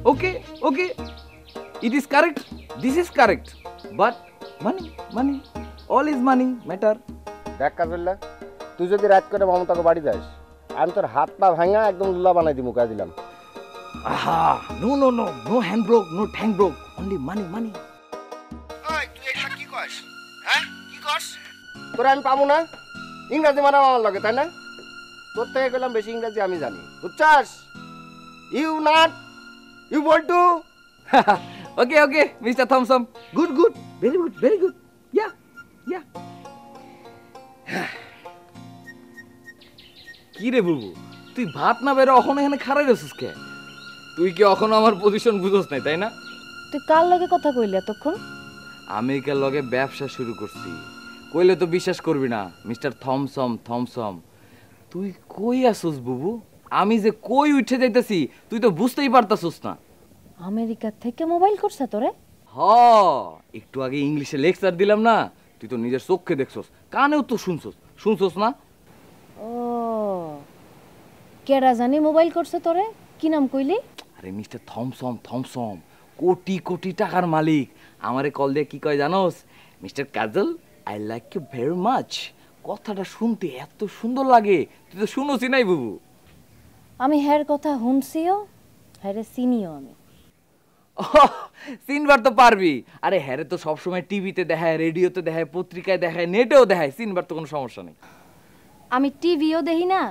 Okay, okay. It is correct. This is correct. But money. All is money matter. দেখ কাজল্লা, তুই যদি রাত করে মমতাকে বাড়ি যাস, আমি তোর হাত পা ভাঙা একদম লুলা বানাই দিমু কয়ে দিলাম। Aha, no hand broke, no tank broke, only money. ওই তুই এটা কি কস? হ্যাঁ? কি কস? তোরা আমি পাবো না? ইংরেজি মারা আমার লাগে তাই না? তোর থেকে গেলাম বেশি ইংরেজি আমি জানি। বুঝছাস? You want to? Okay, Mr. Thompson. Good. Very good. Yeah. কি রে বুবু, তুই ভাত না বেরো এখন এখানে খাড়াই রছিস কে? তুই কি এখন আমার পজিশন বুঝোস নাই তাই না? তুই কার লগে কথা কইলি এতক্ষণ? আমেরিকার লগে ব্যবসা শুরু করছি। কইলে তো বিশ্বাস করবি না, মিস্টার থমসম। তুই কই আসছিস বুবু? আমি যে কই উঠে যাইতেছি তুই তো বুঝতেই পারতাছিস না। আমেরিকা থেকে মোবাইল করছে তোরে? একটু আগে ইংলিশে লেকচার দিলাম না, তুই তো নিজের চোখে দেখছস, কানেও তো শুনছস না? ও কেডা জানি মোবাইল করছে তোরে? কি নাম কইলি? আরে মিস্টার থমসম কোটি টাকার মালিক। আমারে কল দিয়ে কি কয় জানোস? Mister Kajal, I like you very much. কথাটা শুনতে এত সুন্দর লাগে, তুই তো শুনোসই নাই বুবু। আমি হ্যার কথা শুনছিও, হ্যারে চিনিও আমি। চিনবার তো পারবি। আরে হ্যারে তো সবসময় টিভিতে দেখায়, রেডিওতে দেখায়, পত্রিকায় দেখায়, নেটেও দেখায়, চিনবার তো কোনো সমস্যা নেই। আমি টিভিও দেখি না,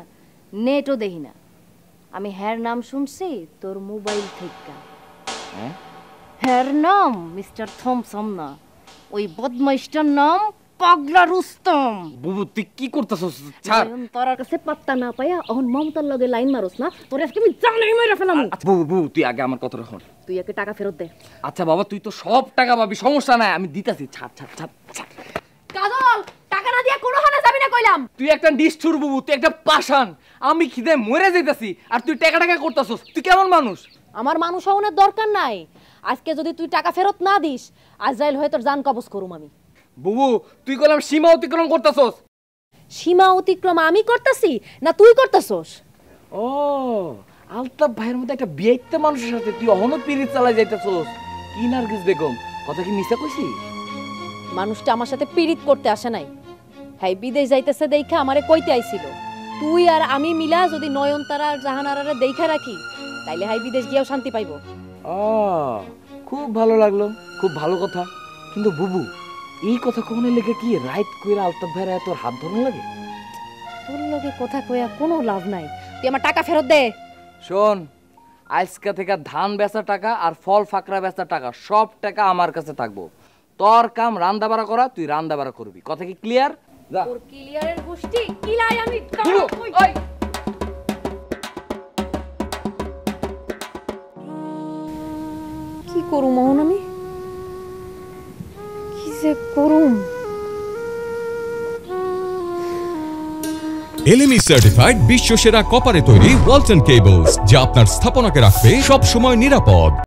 নেটও দেখি না। আমি হ্যার নাম শুনছি তোর মোবাইল থেকে। হ্যাঁ? হ্যার নাম মিস্টার থমসম না, ওই বদমাইশটার নাম পাগলা রুস্তম। বুবু তুই কি করতেছস? ছাড়। তোর কাছে পাত্তা না পাইয়া এখন মমতার লগে লাইন মারোস না, তোর আজকে আমি জানাই মেরে ফেলাম। আচ্ছা বুবু তুই আগে আমার কথাটা শোন। তুই একে টাকা ফেরত দে। আচ্ছা বাবা, তুই তো সব টাকা পাবি, সমস্যা নাই, আমি দিতাছি। ছাড়। কাজল, টাকা না দিয়া কোনো হানা যাবি না কইলাম। তুই একটা নিষ্ঠুর বুবু, তুই একটা পাষাণ। আমি খিদে মরে যাইতাছি আর তুই টাকা করতাছস। তুই কেমন মানুষ? আমার মানুষ হওয়ার দরকার নাই। আজকে যদি তুই টাকা ফেরত না দিস, আজরাইল হয়ে তোর জান কবজ করুম আমি। বুবু তুই কইলাম সীমা অতিক্রম করতাছস। সীমা অতিক্রম আমি করতাছি না তুই করতাছস? ও আলতাফ ভাইয়ের মধ্যে একটা বিয়েতে মানুষের সাথে তুই অহনো পিরিত চালাই যাইতাছস। কি নার্গিস বেগম, কথা কি মিছা কইছি? মানুষটা আমার সাথে পিরিত করতে আসে নাই। হ্যাঁ বিদেশ যাইতেছে দেখা আমারে কইতে আইছিল, তুই আর আমি মিলা যদি নয়নতারা আর জাহানারারে দেখা রাখি তাইলে হাই বিদেশ গিয়েও শান্তি পাইবো। খুব ভালো লাগলো, খুব ভালো কথা। কিন্তু বুবু এই কথা কখনো লেগে কি রাইট কইরা আলতাফ ভাইরা তোর হাত ধরন লাগে? তোর লগে কথা কইয়া কোনো লাভ নাই, তুই আমার টাকা ফেরত দে। শোন, আজকে থেকে ধান বেচা টাকা আর ফল ফাকরা বেচা টাকা সব টাকা আমার কাছে থাকবো। তোর কাম রান্দা বাড়া করা, তুই রান্দা বাড়া করবি। কথা কি ক্লিয়ার? যা। তোর ক্লিয়ারের গোষ্ঠী কিলাই আমি। কি করু মোহন, আমি কি যে করুম? এলএমই সার্টিফাইড বিশ্বসেরা কপারে তৈরি ওয়ালটন কেবলস, যা আপনার স্থাপনাকে রাখবে সব সময় নিরাপদ।